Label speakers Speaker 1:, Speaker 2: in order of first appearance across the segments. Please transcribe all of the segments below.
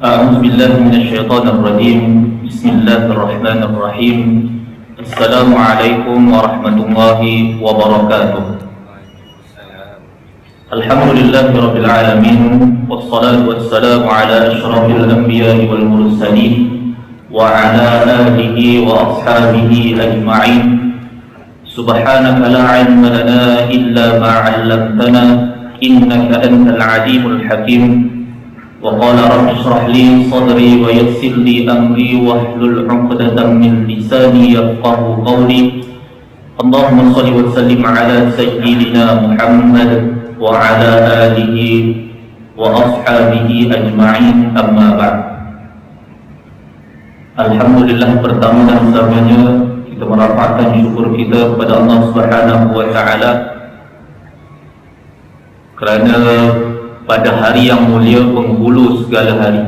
Speaker 1: أعوذ بالله من الشيطان الرجيم. بسم الله الرحمن الرحيم. السلام عليكم ورحمة الله وبركاته. الحمد لله رب العالمين، والصلاة والسلام على أشرف الأنبياء والمرسلين وعلى آله وأصحابه أجمعين. سبحانك لا علم لنا إلا ما علمتنا إنك أنت العليم الحكيم. وقال رب اشرح لي صدري ويسر لي أمري واحلل عقدة من لساني يفقه قولي. اللهم صل وسلم على سيدنا محمد وعلى آله وأصحابه أجمعين. أما بعد. Alhamdulillah, pertama dan utamanya kita merapatkan syukur kita kepada Allah Subhanahu wa Ta'ala kerana pada hari yang mulia, penghulu segala hari.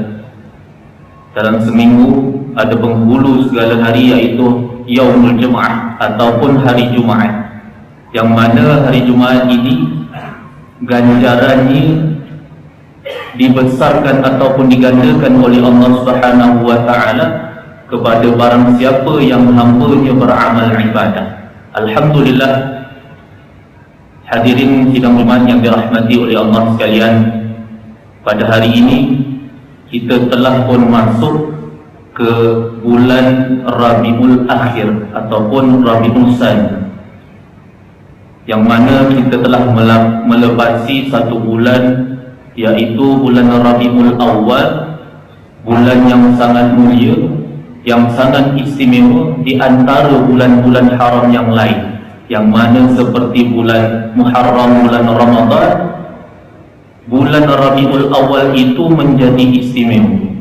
Speaker 1: Dalam seminggu ada penghulu segala hari, iaitu Yaumul Jumaat ataupun hari Jumaat, yang mana hari Jumaat ini ganjarannya dibesarkan ataupun digandakan oleh Allah Subhanahu wa Ta'ala kepada barang siapa yang hamba-Nya beramal ibadah. Alhamdulillah, hadirin sidang Jumaat yang dirahmati oleh Allah sekalian, pada hari ini kita telah pun masuk ke bulan Rabiul Akhir ataupun Rabiul Tsani, yang mana kita telah melepasi satu bulan, iaitu bulan Rabiul Awal, bulan yang sangat mulia, yang sangat istimewa di antara bulan-bulan haram yang lain, yang mana seperti bulan Muharram, bulan Ramadan, bulan Rabiul Awal itu menjadi istimewa.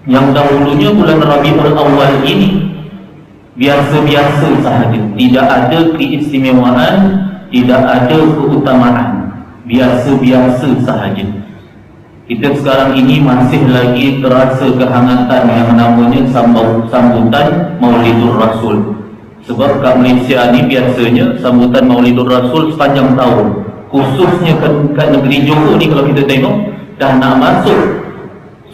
Speaker 1: Yang dahulunya bulan Rabiul Awal ini biasa-biasa sahaja, tidak ada keistimewaan, tidak ada keutamaan, biasa-biasa sahaja. Kita sekarang ini masih lagi terasa kehangatan yang namanya sambutan Maulidur Rasul. Sebab kat Malaysia ni biasanya sambutan Maulidur Rasul sepanjang tahun, khususnya kat negeri Johor ni. Kalau kita tengok dah nak masuk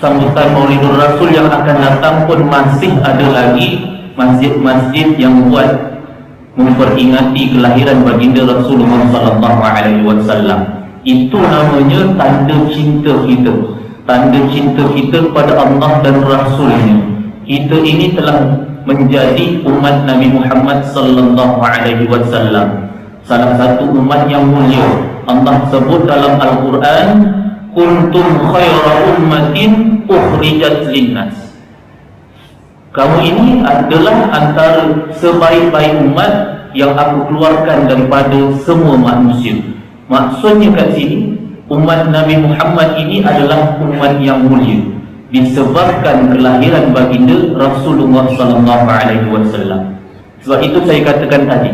Speaker 1: sambutan Maulidur Rasul yang akan datang pun masih ada lagi masjid-masjid yang buat memperingati kelahiran baginda Rasulullah SAW. Itu namanya tanda cinta kita, tanda cinta kita kepada Allah dan Rasulnya. Kita ini telah menjadi umat Nabi Muhammad sallallahu alaihi wasallam, salah satu umat yang mulia. Allah sebut dalam Al-Quran, kuntum khaira ummatin ukhrijat linnas. Kamu ini adalah antara sebaik-baik umat yang aku keluarkan daripada semua manusia. Maksudnya kat sini, umat Nabi Muhammad ini adalah umat yang mulia disebabkan kelahiran baginda Rasulullah SAW. Sebab itu saya katakan tadi,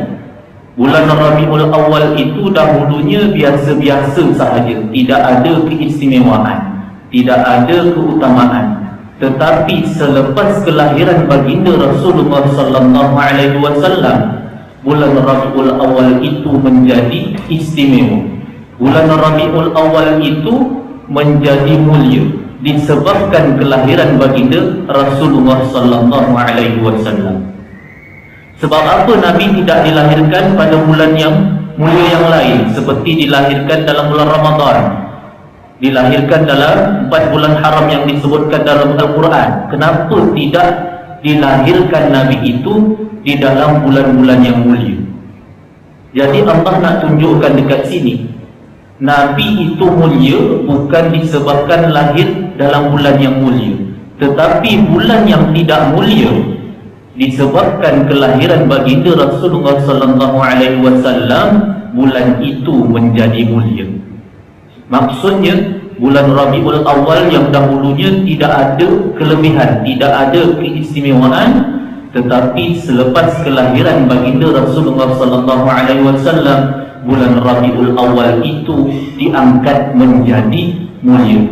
Speaker 1: bulan Rabiul Awal itu dahulunya biasa-biasa sahaja, tidak ada keistimewaan, tidak ada keutamaan. Tetapi selepas kelahiran baginda Rasulullah SAW, bulan Rabiul Awal itu menjadi istimewa. Bulan Rabiul Awal itu menjadi mulia disebabkan kelahiran baginda Rasulullah SAW. Sebab apa Nabi tidak dilahirkan pada bulan yang mulia yang lain, seperti dilahirkan dalam bulan Ramadan, dilahirkan dalam 4 bulan haram yang disebutkan dalam Al-Quran? Kenapa tidak dilahirkan Nabi itu di dalam bulan-bulan yang mulia? Jadi Allah nak tunjukkan dekat sini, Nabi itu mulia bukan disebabkan lahir dalam bulan yang mulia, tetapi bulan yang tidak mulia disebabkan kelahiran baginda Rasulullah SAW, bulan itu menjadi mulia. Maksudnya bulan Rabiul Awal yang dahulunya tidak ada kelebihan, tidak ada keistimewaan, tetapi selepas kelahiran baginda Rasulullah SAW, bulan Rabiul Awal itu diangkat menjadi mulia.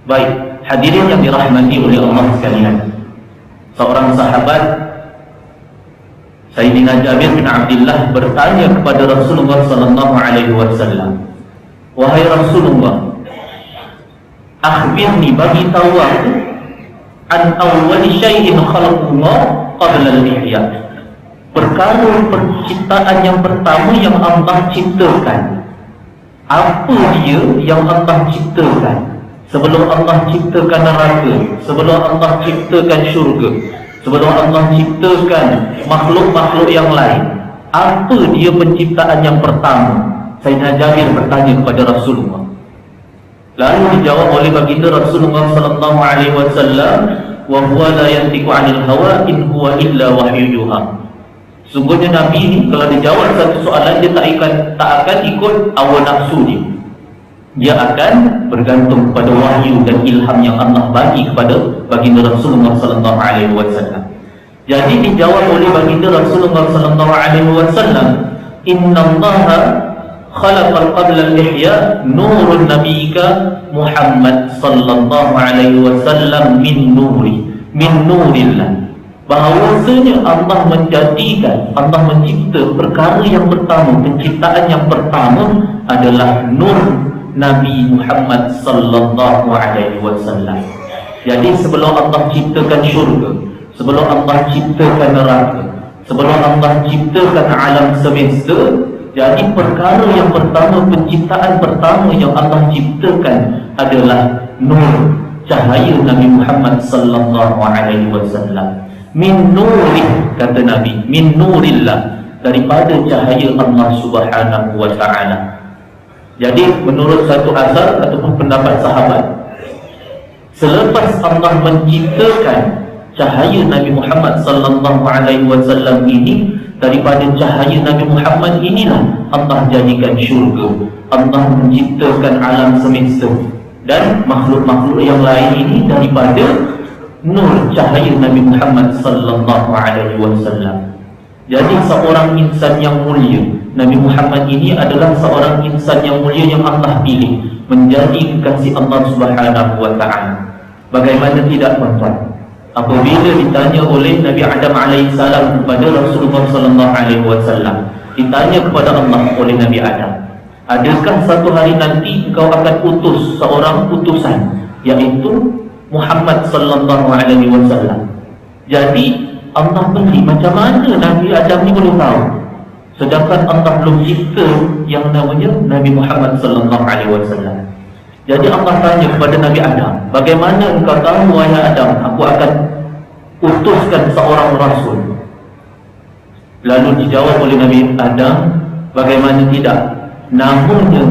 Speaker 1: Baik, hadirin yang dirahmati oleh Allah sekalian, seorang sahabat Sayyidina Jabir bin Abdullah bertanya kepada Rasulullah SAW, wahai Rasulullah, akhbirni, bagi tahu aku, an awwal syai'in khalaqallah qabla al-ihya, perkara penciptaan yang pertama yang Allah ciptakan. Apa dia yang Allah ciptakan sebelum Allah ciptakan neraka, sebelum Allah ciptakan syurga, sebelum Allah ciptakan makhluk-makhluk yang lain? Apa dia penciptaan yang pertama? Sayyidina Jabir bertanya kepada Rasulullah. Lalu dijawab oleh baginda Rasulullah sallallahu alaihi wasallam, wa huwa la yantiqu 'anil hawa in huwa illa wahyu yuha. Sungguhnya Nabi ini kalau dijawab satu soalan, dia tak akan ikut hawa nafsu dia. Dia akan bergantung pada wahyu dan ilham yang Allah bagi kepada baginda Rasulullah sallallahu alaihi wasallam. Jadi dijawab oleh baginda Rasulullah sallallahu alaihi wasallam, innallaha khalaqal qabla al-ihya nurun nabiyyika Muhammad sallallahu alaihi wasallam min nurillah. Bahawasanya Allah menjadikan, Allah mencipta perkara yang pertama, penciptaan yang pertama adalah nur Nabi Muhammad sallallahu alaihi wasallam. Jadi sebelum Allah ciptakan syurga, sebelum Allah ciptakan neraka, sebelum Allah ciptakan alam semesta, jadi perkara yang pertama, penciptaan pertama yang Allah ciptakan adalah nur, cahaya Nabi Muhammad sallallahu alaihi wasallam. Min nurih, kata Nabi, min nurillah, daripada cahaya Allah subhanahu wa ta'ala. Jadi menurut satu asar ataupun pendapat sahabat, selepas Allah menciptakan cahaya Nabi Muhammad sallallahu alaihi wasallam ini, daripada cahaya Nabi Muhammad inilah Allah jadikan syurga, Allah menciptakan alam semesta dan makhluk-makhluk yang lain ini daripada nur cahaya Nabi Muhammad sallallahu alaihi wasallam. Jadi seorang insan yang mulia, Nabi Muhammad ini adalah seorang insan yang mulia yang Allah pilih menjadi kekasih Allah subhanahu wa ta'ala. Bagaimana tidak, tuan-tuan? Apabila ditanya oleh Nabi Adam alaihissalam kepada Rasulullah sallallahu alaihi wasallam, ditanya kepada Allah oleh Nabi Adam, adakah satu hari nanti engkau akan utus seorang utusan, iaitu Muhammad sallallahu alaihi wasallam? Jadi Allah beri, macam mana Nabi Adam ni boleh tahu, sedangkan Allah belum cipta yang namanya Nabi Muhammad sallallahu alaihi wasallam. Jadi Allah tanya kepada Nabi Adam, bagaimana engkau tahu wahai Adam, aku akan utuskan seorang rasul? Lalu dijawab oleh Nabi Adam, bagaimana tidak, namanya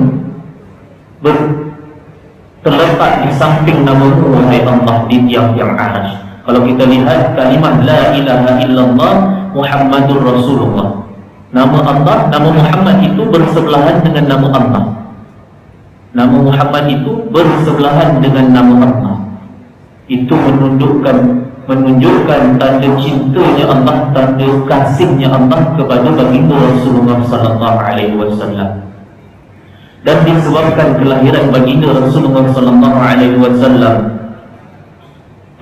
Speaker 1: terletak di samping namamu wahai Allah di tiang-tiang arsy. Kalau kita lihat kalimah la ilaha illallah Muhammadur Rasulullah, nama Allah, nama Muhammad itu bersebelahan dengan nama Allah. Nama Muhammad itu bersebelahan dengan nama Allah. Itu menunjukkan tanda cintanya Allah, tanda kasihnya Allah kepada baginda Rasulullah sallallahu alaihi wasallam. Dan disebabkan kelahiran baginda Rasulullah sallallahu alaihi wasallam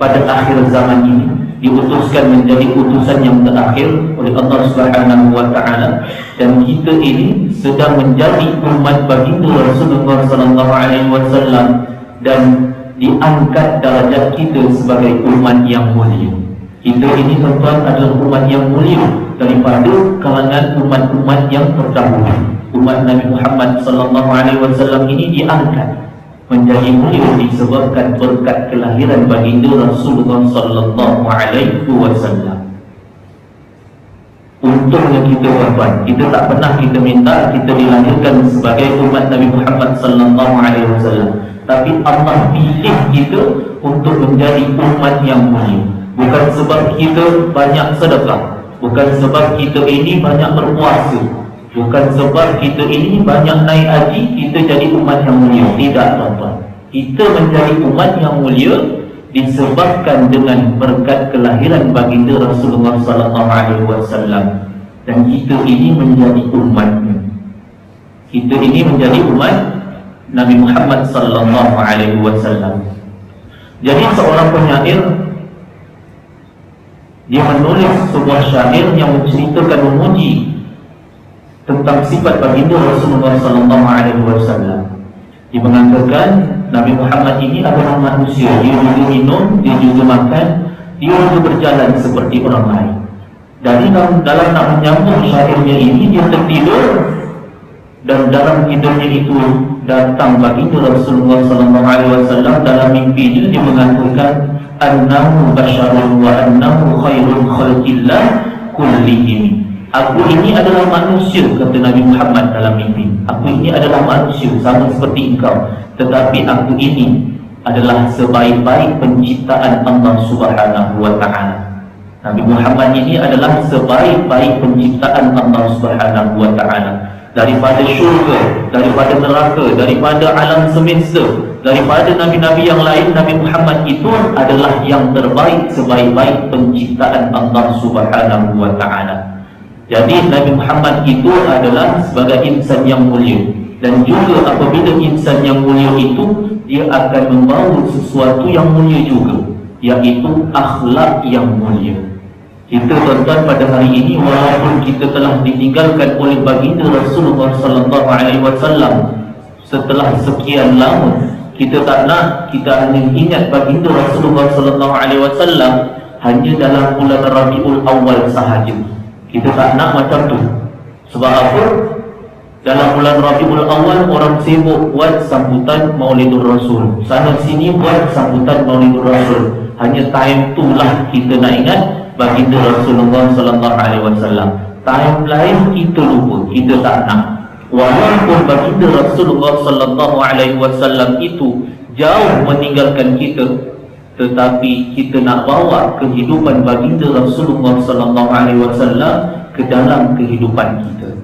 Speaker 1: pada akhir zaman ini, diutuskan menjadi utusan yang terakhir oleh Allah Subhanahu wa taala, dan kita ini sedang menjadi umat baginda Rasulullah sallallahu alaihi wasallam dan diangkat darjat kita sebagai umat yang mulia. Kita ini, tuan-tuan, adalah umat yang mulia daripada kalangan umat-umat yang terdahulu. Umat Nabi Muhammad sallallahu alaihi wasallam ini diangkat menjadi mulia disebabkan berkat kelahiran baginda Rasulullah sallallahu alaihi wasallam. Untungnya kita, tuan-tuan, kita tak pernah kita minta kita dilahirkan sebagai umat Nabi Muhammad sallallahu alaihi wasallam, tapi Allah pilih kita untuk menjadi umat yang mulia. Bukan sebab kita banyak sedekah, bukan sebab kita ini banyak berpuasa, bukan sebab kita ini banyak naik haji, kita jadi umat yang mulia. Tidak, tuan-tuan. Kita menjadi umat yang mulia disebabkan dengan berkat kelahiran baginda Rasulullah sallallahu alaihi wasallam, dan kita ini menjadi umatnya. Kita ini menjadi umat Nabi Muhammad sallallahu alaihi wasallam. Jadi seorang penyair, dia menulis sebuah syair yang menceritakan, memuji tentang sifat baginda Rasulullah sallallahu alaihi wasallam. Dia mengatakan Nabi Muhammad ini adalah manusia. Dia juga minum, dia juga makan, dia juga berjalan seperti orang lain. Jadi dalam nak menyambung syairnya ini, dia tertidur, dan dalam tidurnya itu datang baginda Rasulullah SAW. Dalam mimpinya dia mengatakan annahu basyarun wa annahu khairul khalqillah kullihim. Aku ini adalah manusia, kata Nabi Muhammad dalam mimpi. Aku ini adalah manusia sama seperti engkau, tetapi aku ini adalah sebaik-baik penciptaan Allah Subhanahu wa ta'ala. Nabi Muhammad ini adalah sebaik-baik penciptaan Allah Subhanahu wa ta'ala. Daripada syurga, daripada neraka, daripada alam semesta, daripada nabi-nabi yang lain, Nabi Muhammad itu adalah yang terbaik, sebaik-baik penciptaan Allah Subhanahu wa ta'ala. Jadi Nabi Muhammad itu adalah sebagai insan yang mulia, dan juga apabila insan yang mulia itu, dia akan membawa sesuatu yang mulia juga, yaitu akhlak yang mulia. Kita tuan-tuan pada hari ini, walaupun kita telah ditinggalkan oleh baginda Rasulullah SAW setelah sekian lama, kita tak nak, kita hanya ingat baginda Rasulullah SAW hanya dalam bulan Rabiul Awal sahaja. Kita tak nak macam tu. Sebab apa? Dalam bulan Rabiul Awal orang sibuk buat sambutan Maulidur Rasul, sana sini buat sambutan Maulidur Rasul. Hanya time tu lah kita nak ingat baginda Rasulullah SAW. Time lain kita lupa, kita tak nak. Walaupun baginda Rasulullah SAW itu jauh meninggalkan kita, tetapi kita nak bawa kehidupan baginda Rasulullah SAW ke dalam kehidupan kita.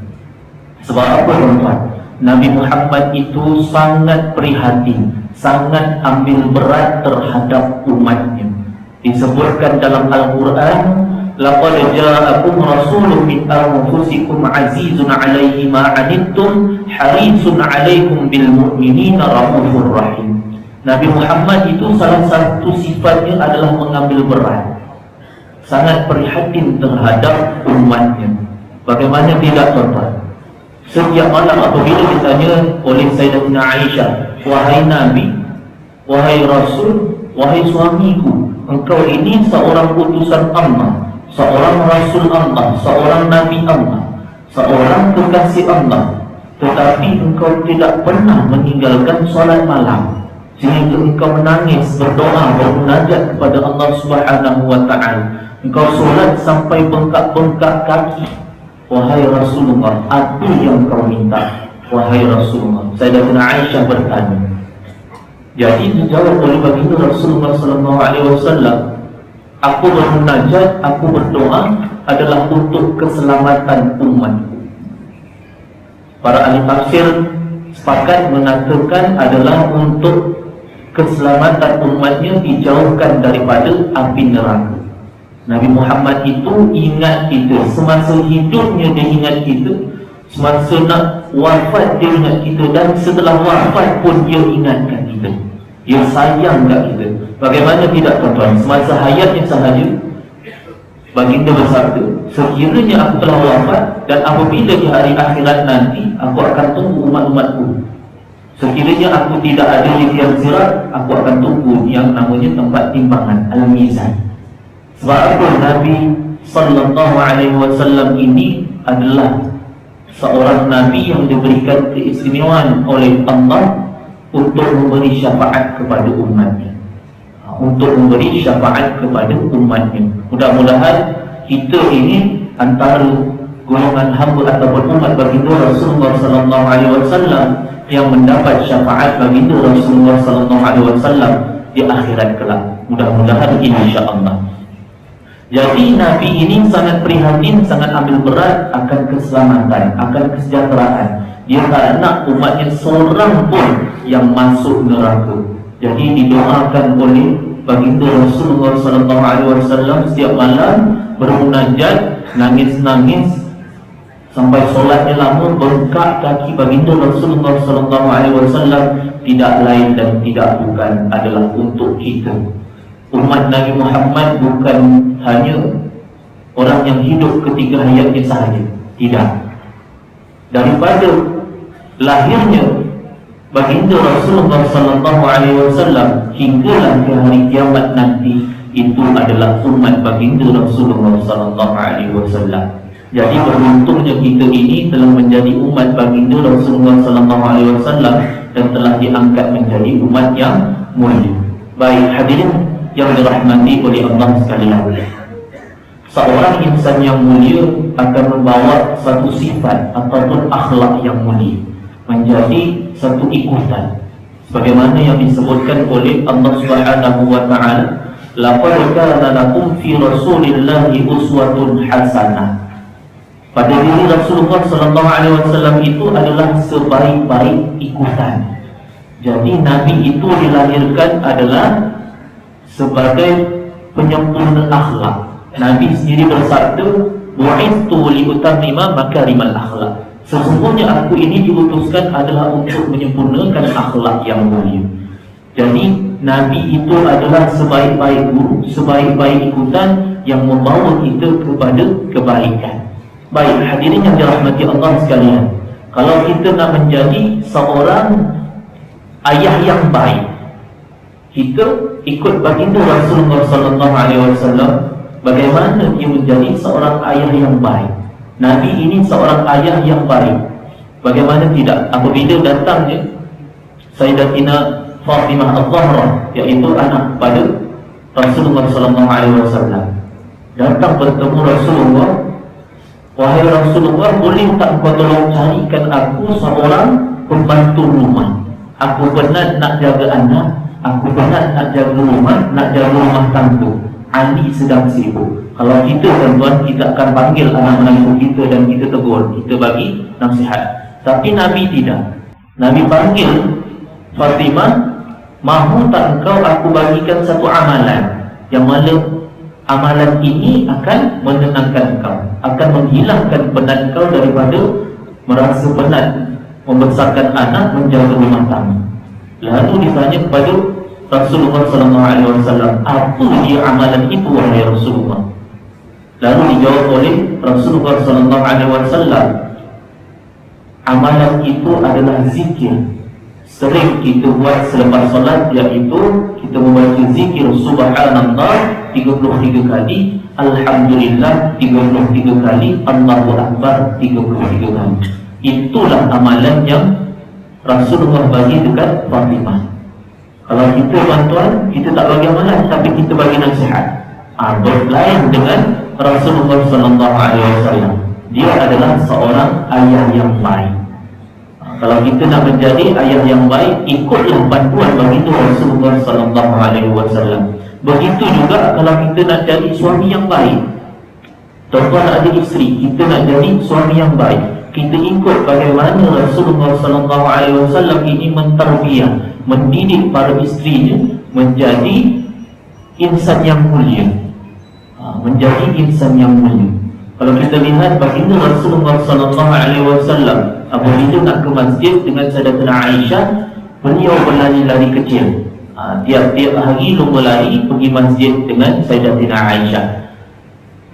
Speaker 1: Sebab apa tuan-tuan? Nabi Muhammad itu sangat prihatin, sangat ambil berat terhadap umatnya. Disebutkan dalam Al-Quran, laqad ja'akum rasulun min anfusikum azizun 'alaihi ma 'anittum harisun 'alaikum bil mu'minina raufur rahim. Nabi Muhammad itu salah satu sifatnya adalah mengambil berat, sangat prihatin terhadap umatnya. Bagaimana tidak tuan-tuan? Setiap malam apabila ditanya oleh Sayyidatina Aisyah, wahai Nabi, wahai Rasul, wahai suamiku, engkau ini seorang utusan Allah, seorang Rasul Allah, seorang Nabi Allah, seorang kekasih Allah, tetapi engkau tidak pernah meninggalkan solat malam, sehingga engkau menangis, berdoa, bermunajat kepada Allah Subhanahu wa ta'ala. Engkau solat sampai bengkak-bengkak kaki. Wahai Rasulullah, apa yang kau minta? Wahai Rasulullah, Sayyidatina Aisyah bertanya. Jadi dijawab oleh baginda Rasulullah SAW, aku bermunajat, aku berdoa adalah untuk keselamatan umatku. Para ahli tafsir sepakat mengatakan adalah untuk keselamatan umatnya dijauhkan daripada api neraka. Nabi Muhammad itu ingat kita, semasa hidupnya dia ingat kita, semasa nak wafat dia ingat kita, dan setelah wafat pun dia ingatkan kita. Dia sayang kat kita. Bagaimana tidak tuan-tuan? Semasa hayatnya sahaja baginda bersabda, sekiranya aku telah wafat dan apabila di hari akhirat nanti aku akan tunggu umat-umatku, sekiranya aku tidak ada di tiang sirat, aku akan tunggu yang namanya tempat timbangan Al-Mizan. Sebab apa? Nabi SAW ini adalah seorang Nabi yang diberikan keistimewaan oleh Allah untuk memberi syafaat kepada umatnya, untuk memberi syafaat kepada umatnya. Mudah-mudahan kita ini antara golongan hamba ataupun umat baginda Rasulullah SAW yang mendapat syafaat baginda Rasulullah SAW di akhirat kelak. Mudah-mudahan insya-Allah. Jadi Nabi ini sangat prihatin, sangat ambil berat akan keselamatan, akan kesejahteraan. Dia tak nak umatnya seorang pun yang masuk neraka. Jadi didoakan oleh baginda Rasulullah SAW setiap malam, bermunajat, nangis-nangis sampai solatnya lama, bengkak kaki baginda Rasulullah SAW. Tidak lain dan tidak bukan adalah untuk kita. Umat Nabi Muhammad bukan hanya orang yang hidup ketika hayatnya sahaja. Tidak. Daripada lahirnya baginda Rasulullah sallallahu alaihi wasallam hinggalah ke hari kiamat nanti itu adalah umat baginda Rasulullah sallallahu alaihi wasallam. Jadi beruntungnya kita ini telah menjadi umat baginda Rasulullah sallallahu alaihi wasallam dan telah diangkat menjadi umat yang mulia. Baik hadirin yang dirahmati oleh Allah sekalian, seorang insan yang mulia akan membawa satu sifat ataupun akhlak yang mulia menjadi satu ikutan, sebagaimana yang disebutkan oleh Allah Subhanahu wa taala, laqad kana lakum fi rasulillahi uswatun hasanah. Pada diri Rasulullah sallallahu alaihi wasallam itu adalah sebaik-baik ikutan. Jadi Nabi itu dilahirkan adalah sebagai penyempurna akhlak. Nabi sendiri bersabda, bu'ithu liutammima makarimal akhlak. Sesungguhnya aku ini diutuskan adalah untuk menyempurnakan akhlak yang mulia. Jadi Nabi itu adalah sebaik-baik guru, sebaik-baik ikutan yang membawa kita kepada kebaikan. Baik hadirin yang dirahmati Allah sekalian, kalau kita nak menjadi seorang ayah yang baik, kita ikut baginda Rasulullah sallallahu alaihi wasallam bagaimana dia menjadi seorang ayah yang baik. Nabi ini seorang ayah yang baik. Bagaimana tidak apabila datangnya Sayyidatina Fatimah Az-Zahra, iaitu anak pada Rasulullah sallallahu alaihi wasallam, datang bertemu Rasulullah, wahai Rasulullah, boleh tak kau tolong carikan aku seorang pembantu rumah? Aku penat nak jaga anak, aku penat nak jaga rumah, nak jaga rumah tangga. Ali sedang sibuk. Kalau kita tuan-tuan, kita akan panggil anak menantu kita dan kita tegur, kita bagi nasihat. Tapi Nabi tidak. Nabi panggil Fatimah, mahu tak engkau aku bagikan satu amalan, yang mana amalan ini akan menenangkan engkau, akan menghilangkan penat engkau daripada merasa penat membesarkan anak, menjaga rumah tangga. Lalu ditanya kepada Rasulullah sallallahu alaihi wasallam, apa dia amalan itu wahai Rasulullah? Lalu dijawab oleh Rasulullah sallallahu alaihi wasallam, amalan itu adalah zikir. Sering kita buat selepas solat, iaitu kita membaca zikir subhanallah 33 kali, alhamdulillah 33 kali, Allahu akbar 33 kali. Itulah amalan yang Rasulullah bagi dekat Fatimah. Kalau kita tuan-tuan, kita tak bagi amalan, tapi kita bagi nasihat. Berlain dengan Rasulullah sallallahu alaihi wasallam. Dia adalah seorang ayah yang baik. Kalau kita nak menjadi ayah yang baik, ikutlah panduan baginda Rasulullah sallallahu alaihi wasallam. Begitu juga kalau kita nak jadi suami yang baik. Tuan-tuan ada isteri, kita nak jadi suami yang baik, kita ikut bagaimana Rasulullah sallallahu alaihi wasallam ini mentarbiyah, mendidik para isterinya menjadi insan yang mulia. Menjadi insan yang mulia. Kalau kita lihat baginda Rasulullah sallallahu alaihi wasallam apabila nak ke masjid dengan Sayyidatina Aisyah, beliau berlari-lari kecil. Tiap-tiap hari lomba lari pergi masjid dengan Sayyidatina Aisyah.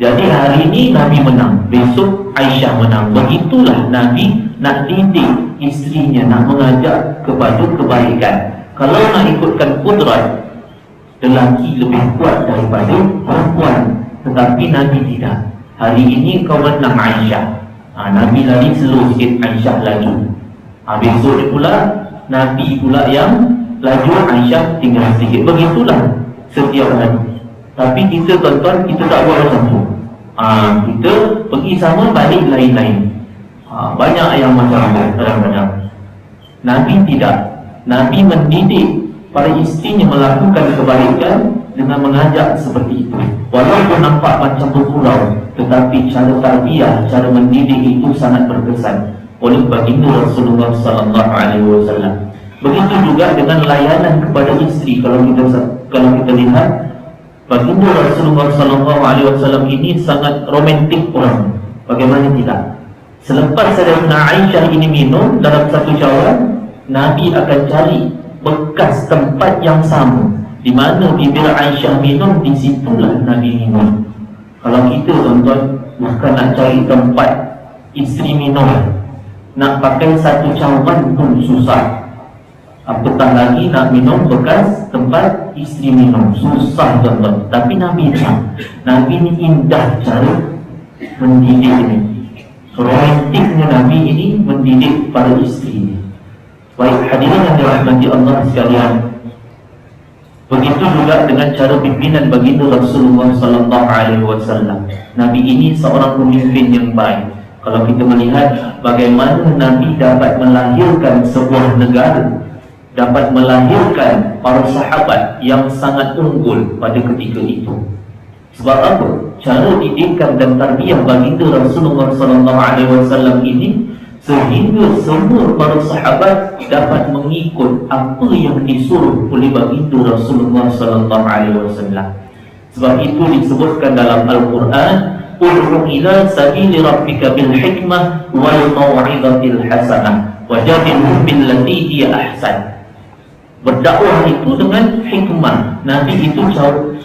Speaker 1: Jadi hari ini Nabi menang, besok Aisyah menang. Begitulah Nabi nak didik isterinya, nak mengajak kepada kebaikan. Kalau nak ikutkan kudrat, lelaki lebih kuat daripada perempuan, tetapi Nabi tidak. Hari ini kau menang Aisyah, Nabi lari slow sikit, Aisyah laju. Besok pula Nabi pula yang laju, Aisyah tinggal sedikit. Begitulah setiap hari. Tapi kita tuan-tuan, kita tak buat macam tu. Kita pergi sama, balik lain-lain. Banyak yang macam tu kadang-kadang. Nabi tidak. Nabi mendidik para isterinya melakukan kebaikan dengan mengajak seperti itu. Walaupun nampak macam bergurau, tetapi cara tarbiyah, cara mendidik itu sangat berkesan oleh baginda Rasulullah sallallahu alaihi wasallam. Begitu juga dengan layanan kepada isteri. Kalau kita lihat, baginda Rasulullah sallallahu alaihi wasallam ini sangat romantik orang. Bagaimana tidak? Selepas Sayyidatina Aisyah ini minum dalam satu cawan, Nabi akan cari bekas tempat yang sama di mana bibir Aisyah minum, di situlah Nabi minum. Kalau kita tuan-tuan, bukan nak cari tempat isteri minum, nak pakai satu cawan pun susah. Apatah lagi nak minum bekas tempat isteri minum, susah tuan-tuan. Tapi Nabi ni indah cara mendidik ini. Romantiknya Nabi ini mendidik para isteri ini. Baik hadirin yang dirahmati Allah sekalian, begitu juga dengan cara pimpinan baginda Rasulullah sallallahu alaihi wasallam. Nabi ini seorang pemimpin yang baik. Kalau kita melihat bagaimana Nabi dapat melahirkan sebuah negara, dapat melahirkan para sahabat yang sangat unggul pada ketika itu. Sebab apa? Cara didikan dan tarbiyah baginda Rasulullah sallallahu alaihi wasallam ini sehingga semua para sahabat dapat mengikut apa yang disuruh oleh baginda Rasulullah sallallahu alaihi wasallam. Sebab itu disebutkan dalam Al-Quran, ud'u ila sabili rabbika bil hikmah wal mau'izatil hasanah wajadilhum billati hiya ahsan. Berdakwah itu dengan hikmah. Nabi itu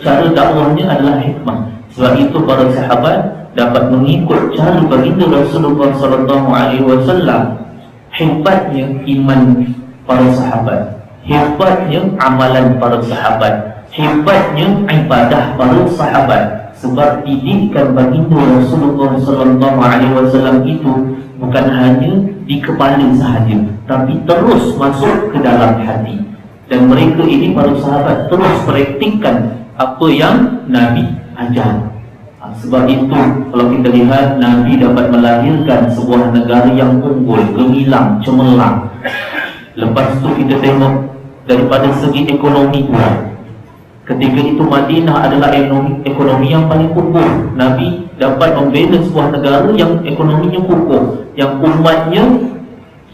Speaker 1: cara dakwahnya adalah hikmah. Sebab itu para sahabat dapat mengikut cara baginda Rasulullah sallallahu alaihi wasallam. Hebatnya iman para sahabat, hebatnya amalan para sahabat, hebatnya ibadah para sahabat. Sebab didikan baginda Rasulullah sallallahu alaihi wasallam itu bukan hanya di kepala sahaja, tapi terus masuk ke dalam hati. Dan mereka ini para sahabat terus praktikkan apa yang Nabi ajar. Sebab itu kalau kita lihat, Nabi dapat melahirkan sebuah negara yang unggul, gemilang, cemerlang. Lepas tu kita tengok daripada segi ekonomi pula. Ketika itu Madinah adalah ekonomi yang paling kukuh. Nabi dapat membina sebuah negara yang ekonominya kukuh, yang umatnya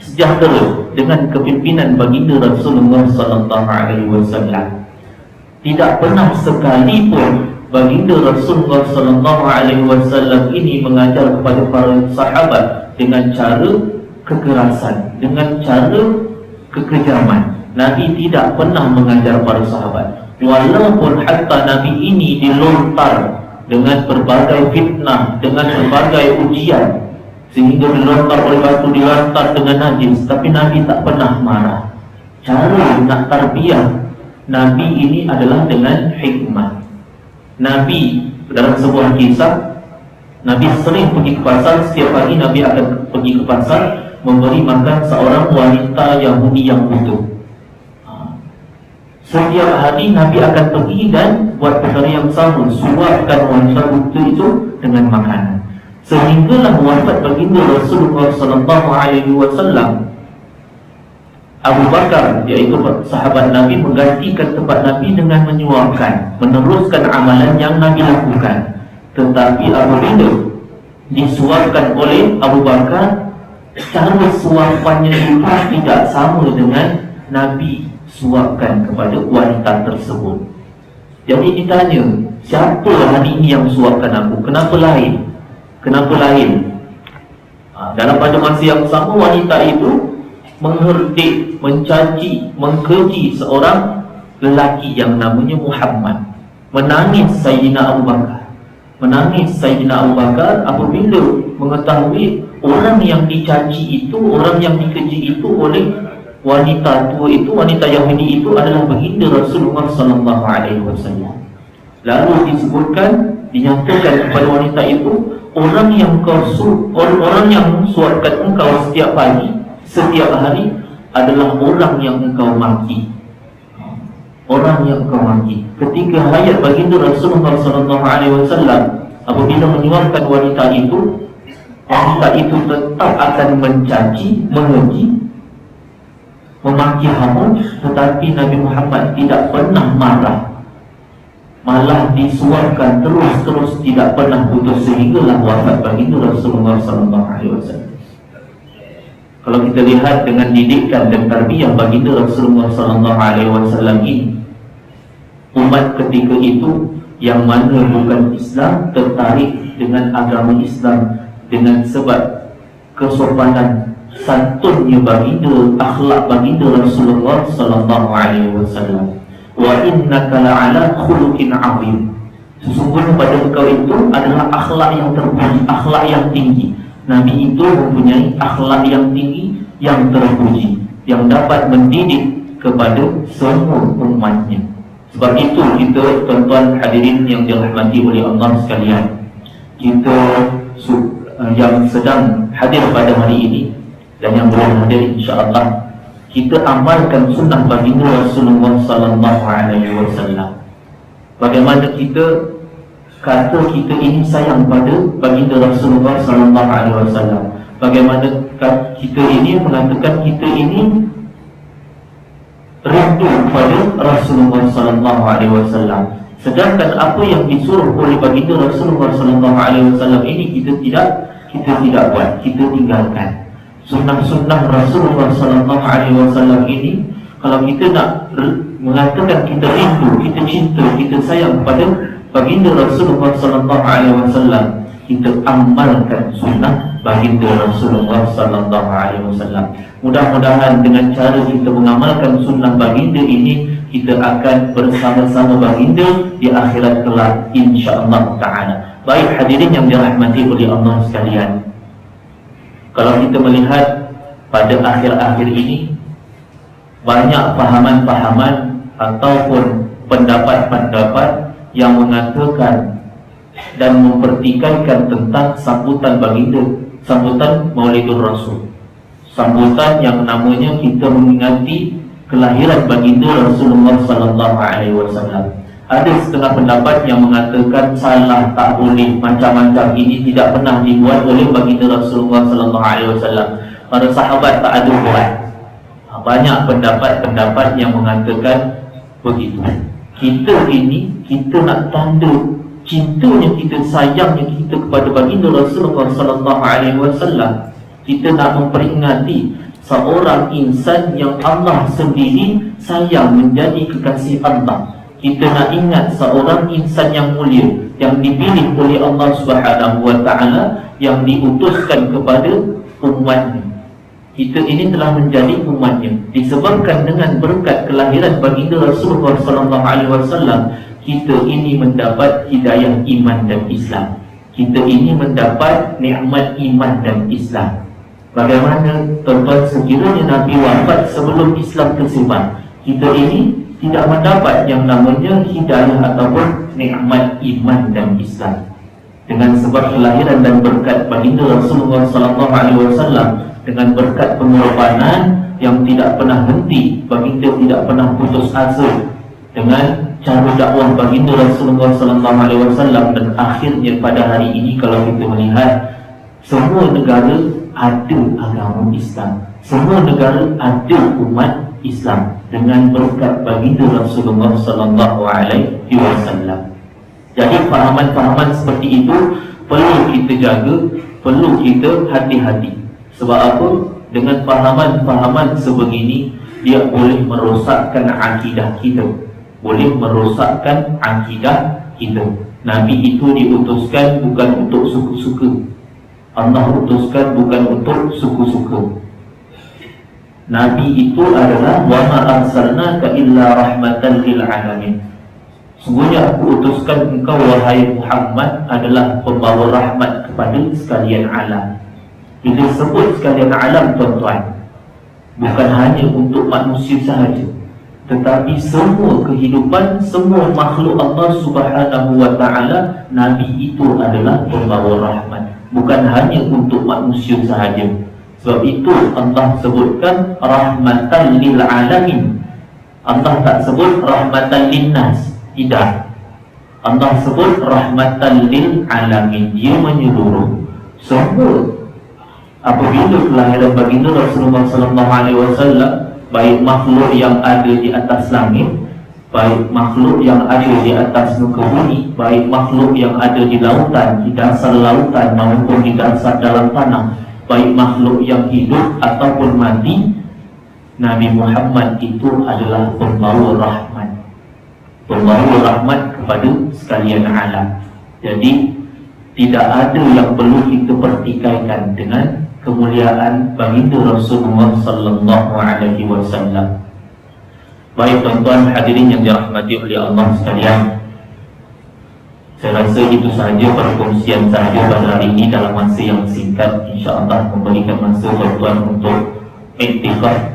Speaker 1: sejahtera dengan kepimpinan baginda Rasulullah sallallahu alaihi wasallam. Tidak pernah sekalipun baginda Rasulullah sallallahu alaihi wasallam ini mengajar kepada para sahabat dengan cara kekerasan, dengan cara kekejaman. Nabi tidak pernah mengajar para sahabat. Walaupun hatta Nabi ini dilontar dengan berbagai fitnah, dengan berbagai ujian, sehingga dilontar oleh batu, dilontar dengan najis, tapi Nabi tak pernah marah. Cara nak tarbiyah Nabi ini adalah dengan hikmah. Nabi dalam sebuah kisah, Nabi sering pergi ke pasar. Setiap pagi Nabi akan pergi ke pasar memberi makan seorang wanita Yahudi yang butuh. Setiap hari Nabi akan pergi dan buat perkara yang sama, suapkan wanita butuh itu dengan makanan. Sehinggalah wafat baginda Rasulullah sallallahu alaihi wasallam, Abu Bakar, iaitu sahabat Nabi, menggantikan tempat Nabi dengan menyuapkan, meneruskan amalan yang Nabi lakukan. Tetapi apabila disuapkan oleh Abu Bakar, cara suapannya itu tidak sama dengan Nabi suapkan kepada wanita tersebut. Jadi ditanya, siapa hari ini yang suapkan aku? Kenapa lain? Kenapa lain? Dalam pada masa yang sama, wanita itu mengherdik, mencaci, mengkeji seorang lelaki yang namanya Muhammad. Menangis Sayyidina Abu Bakar. Menangis Sayyidina Abu Bakar apabila mengetahui orang yang dicaci itu, orang yang dikeji itu oleh wanita tua itu, wanita Yahudi itu adalah baginda Rasulullah sallallahu alaihi wasallam. Lalu disebutkan, dinyatakan kepada wanita itu, orang yang suapkan engkau setiap pagi, setiap hari adalah orang yang engkau maki. Orang yang engkau maki. Ketika hayat baginda Rasulullah sallallahu alaihi wasallam, apabila menyuapkan wanita itu tetap akan mencaci, mengeji, memaki hamun, tetapi Nabi Muhammad tidak pernah marah. Malah disuapkan terus tidak pernah putus sehinggalah wafat baginda Rasulullah sallallahu alaihi wasallam. Kalau kita lihat dengan didikan dan tarbiyah baginda Rasulullah sallallahu alaihi wasallam ini, umat ketika itu yang mana bukan Islam tertarik dengan agama Islam dengan sebab kesopanan santunnya baginda, akhlak baginda Rasulullah sallallahu alaihi wasallam. Wa innaka la'ala khuluqin 'azim. Sesungguhnya pada engkau itu adalah akhlak yang terpuji, akhlak yang tinggi. Nabi itu mempunyai akhlak yang tinggi, yang terpuji, yang dapat mendidik kepada semua umatnya. Sebab itu kita, tuan-tuan hadirin yang dirahmati oleh Allah sekalian, kita yang sedang hadir pada hari ini dan yang belum hadir, insya-Allah kita amalkan sunnah baginda Rasulullah sallallahu alaihi wasallam. Bagaimana kita kata kita ini sayang pada baginda Rasulullah sallallahu alaihi wasallam. Bagaimana kita ini mengatakan kita ini rindu kepada Rasulullah sallallahu alaihi wasallam. Sedangkan apa yang disuruh oleh baginda Rasulullah sallallahu alaihi wasallam ini kita tidak buat, kita tinggalkan. Sunnah-sunnah Rasulullah sallallahu alaihi wasallam ini, kalau kita nak mengatakan kita rindu, kita cinta, kita sayang pada baginda Rasulullah sallallahu alaihi wasallam, kita amalkan sunnah baginda Rasulullah sallallahu alaihi wasallam. Mudah-mudahan dengan cara kita mengamalkan sunnah baginda ini, kita akan bersama-sama baginda di akhirat kelak, insya-Allah taala. Baik hadirin yang dirahmati oleh Allah sekalian, kalau kita melihat pada akhir-akhir ini, banyak fahaman-fahaman ataupun pendapat-pendapat yang mengatakan dan mempertikaikan tentang sambutan baginda, sambutan Maulidur Rasul, sambutan yang namanya kita mengingati kelahiran baginda Rasulullah sallallahu alaihi wasallam. Ada setengah pendapat yang mengatakan salah, tak boleh, macam-macam, ini tidak pernah dibuat oleh baginda Rasulullah sallallahu alaihi wasallam. Para sahabat tak ada buat. Banyak pendapat-pendapat yang mengatakan begitu. Kita ini, kita nak tanda cintanya kita, sayangnya kita kepada baginda Rasulullah sallallahu alaihi wasallam. Kita nak memperingati seorang insan yang Allah sendiri sayang, menjadi kekasih Allah. Kita nak ingat seorang insan yang mulia, yang dipilih oleh Allah Subhanahu wa taala, yang diutuskan kepada umatnya. Kita ini telah menjadi umatnya disebabkan dengan berkat kelahiran baginda Rasulullah sallallahu alaihi wasallam. Kita ini mendapat hidayah iman dan Islam. Kita ini mendapat nikmat iman dan Islam. Bagaimana tuan-tuan, sekiranya Nabi wafat sebelum Islam tersebar, kita ini tidak mendapat yang namanya hidayah ataupun nikmat iman dan Islam. Dengan sebab kelahiran dan berkat baginda Rasulullah sallallahu alaihi wasallam, dengan berkat pengorbanan yang tidak pernah henti, baginda tidak pernah putus asa dengan cara dakwah baginda Rasulullah sallallahu alaihi wasallam, dan akhirnya pada hari ini kalau kita melihat, semua negara ada agama Islam, semua negara ada umat Islam dengan berkat baginda Rasulullah sallallahu alaihi wasallam. Jadi fahaman-fahaman seperti itu perlu kita jaga, perlu kita hati-hati. Sebab apa? Dengan fahaman-fahaman sebegini, dia boleh merosakkan akidah kita, boleh merosakkan akidah kita. Nabi itu diutuskan bukan untuk suka-suka. Allah utuskan bukan untuk suka-suka. Nabi itu adalah wa ma arsalnaka illa rahmatan lil alamin. Sungguhnya aku utuskan engkau wahai Muhammad adalah pembawa rahmat kepada sekalian alam. Bila sebut sekalian alam, tuan-tuan, bukan hanya untuk manusia sahaja, tetapi semua kehidupan, semua makhluk Allah Subhanahu wa taala, Nabi itu adalah pembawa rahmat, bukan hanya untuk manusia sahaja. Sebab itu Allah sebutkan rahmatan lil alamin. Allah tak sebut rahmatan linnas, tidak. Allah sebut rahmatan lil alamin, dia menyeluruh semua. Apabila kelahiran baginda Rasulullah sallallahu alaihi wasallam, baik makhluk yang ada di atas langit, baik makhluk yang ada di atas muka bumi, baik makhluk yang ada di lautan, di dasar lautan maupun di dasar dalam tanah, baik makhluk yang hidup ataupun mati, Nabi Muhammad itu adalah pembawa rahmat, pembawa rahmat kepada sekalian alam. Jadi tidak ada yang perlu kita pertikaikan dengan kemuliaan baginda Rasulullah sallallahu alaihi wasallam. Baik tuan-tuan hadirin yang dirahmati oleh Allah sekalian, saya rasa itu sahaja perkongsian saya pada hari ini dalam masa yang singkat. InsyaAllah memberikan masa tuan-tuan untuk iktikaf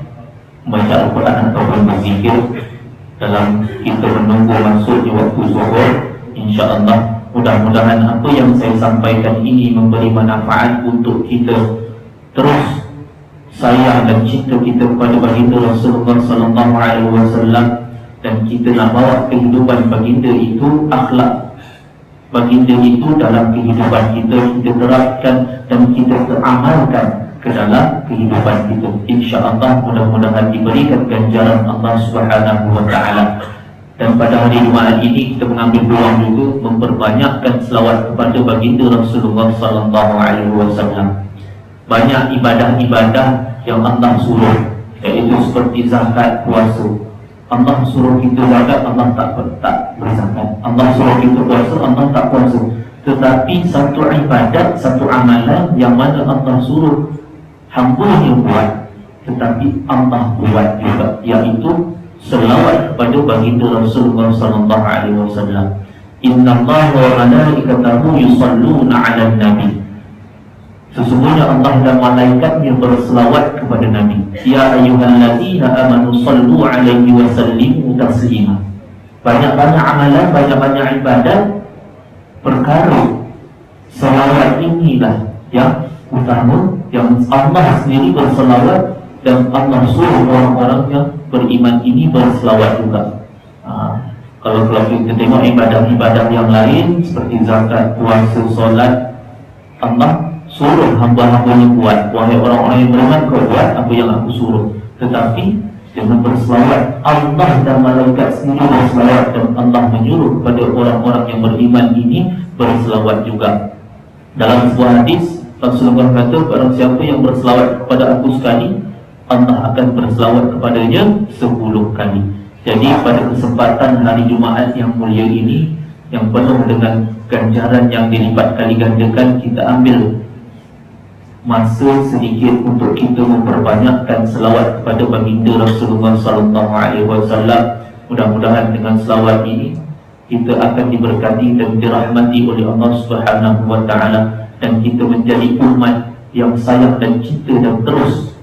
Speaker 1: membaca Al-Quran ataupun berzikir dalam kita menunggu masuknya waktu zuhur. InsyaAllah mudah-mudahan apa yang saya sampaikan ini memberi manfaat untuk kita terus sayang dan cinta kita kepada baginda Rasulullah sallallahu alaihi wasallam, dan kita nak bawa kehidupan baginda itu, akhlak baginda itu dalam kehidupan kita terapkan dan kita teramalkan ke dalam kehidupan kita. InsyaAllah mudah-mudahan diberikan ganjaran Allah Subhanahu wa ta'ala. Dan pada hari Jumaat ini kita mengambil peluang juga memperbanyakkan selawat kepada baginda Rasulullah sallallahu alaihi wasallam. Banyak ibadah-ibadah yang Allah suruh, iaitu seperti zakat, puasa. Allah suruh kita zakat, Allah tak berzakat. Allah suruh kita puasa, Allah tak puasa. Tetapi satu ibadat, satu amalan yang mana Allah suruh hamba-Nya buat, tetapi Allah buat juga, iaitu selawat kepada baginda Rasulullah sallallahu alaihi wasallam. Innallaha wa malaikatahu yusalluna 'alan nabi. Sesungguhnya Allah dan malaikatnya berselawat kepada Nabi. Ya ayyuhalladzina amanu sallu 'alaihi wa sallimu taslima. Banyak-banyak amalan, banyak-banyak ibadat, perkara selawat inilah yang utama, yang Allah sendiri berselawat, dan Allah suruh orang-orang yang beriman ini berselawat juga. Kalau kita tengok ibadah-ibadah yang lain seperti zakat, puasa, solat, Allah suruh hamba-hambanya buat. Wahai orang-orang yang beriman, kau buat apa yang aku suruh. Tetapi dengan berselawat, Allah dan malaikat sendiri berselawat, dan Allah menyuruh kepada orang-orang yang beriman ini berselawat juga. Dalam sebuah hadis Rasulullah kata, barang siapa yang berselawat kepada aku sekali, Allah akan berselawat kepadanya 10 kali. Jadi pada kesempatan hari Jumaat yang mulia ini, yang penuh dengan ganjaran yang dilipat kali gandakan, kita ambil masa sedikit untuk kita memperbanyakkan selawat kepada baginda Rasulullah sallallahu alaihi wasallam. Mudah-mudahan dengan selawat ini kita akan diberkati dan dirahmati oleh Allah Subhanahu wa taala, dan kita menjadi umat yang sayang dan cinta dan terus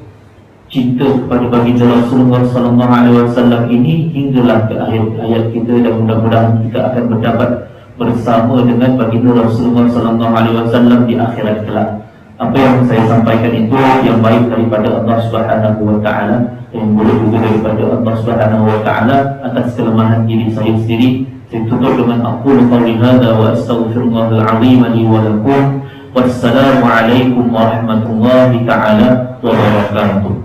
Speaker 1: cinta kepada baginda Rasulullah sallallahu alaihi wasallam ini hinggalah ke akhir hayat kita, dan mudah-mudahan kita akan berdapat bersama dengan baginda Rasulullah sallallahu alaihi wasallam di akhirat kelak. Apa yang saya sampaikan itu yang baik daripada Allah Subhanahu wa taala, yang buruk juga daripada Allah Subhanahu wa taala. Atas kelemahan diri saya sendiri, saya tutup dengan aqulu qawli hadza wa astaghfirullahal azim li wa lakum. Wassalamu alaikum warahmatullahi taala wabarakatuh.